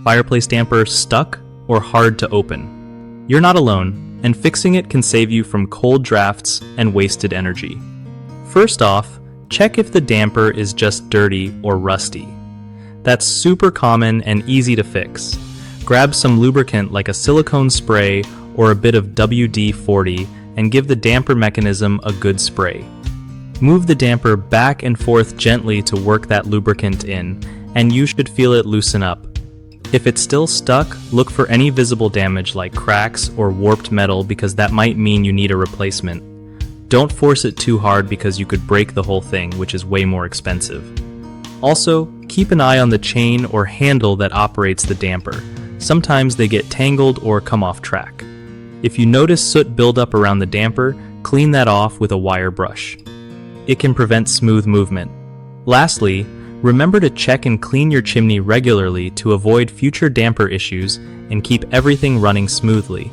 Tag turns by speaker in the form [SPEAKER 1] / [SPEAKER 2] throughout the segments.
[SPEAKER 1] fireplace damper stuck or hard to open. You're not alone, and fixing it can save you from cold drafts and wasted energy. First off, check if the damper is just dirty or rusty. That's super common and easy to fix. Grab some lubricant like a silicone spray or a bit of WD-40 and give the damper mechanism a good spray. Move the damper back and forth gently to work that lubricant in, and you should feel it loosen up. If it's still stuck, look for any visible damage like cracks or warped metal because that might mean you need a replacement. Don't force it too hard because you could break the whole thing, which is way more expensive. Also, keep an eye on the chain or handle that operates the damper. Sometimes they get tangled or come off track. If you notice soot buildup around the damper, clean that off with a wire brush. It can prevent smooth movement. Lastly, remember to check and clean your chimney regularly to avoid future damper issues and keep everything running smoothly.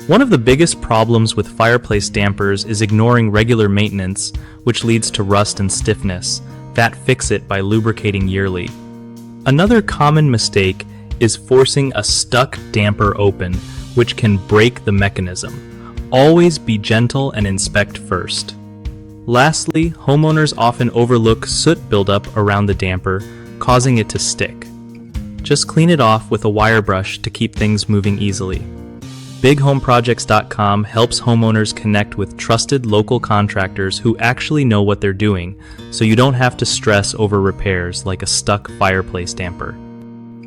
[SPEAKER 1] One of the biggest problems with fireplace dampers is ignoring regular maintenance, which leads to rust and stiffness. Fix it by lubricating yearly. Another common mistake is forcing a stuck damper open, which can break the mechanism. Always be gentle and inspect first. Lastly, homeowners often overlook soot buildup around the damper, causing it to stick. Just clean it off with a wire brush to keep things moving easily. BigHomeProjects.com helps homeowners connect with trusted local contractors who actually know what they're doing, so you don't have to stress over repairs like a stuck fireplace damper.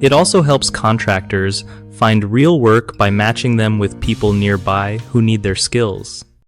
[SPEAKER 1] It also helps contractors find real work by matching them with people nearby who need their skills.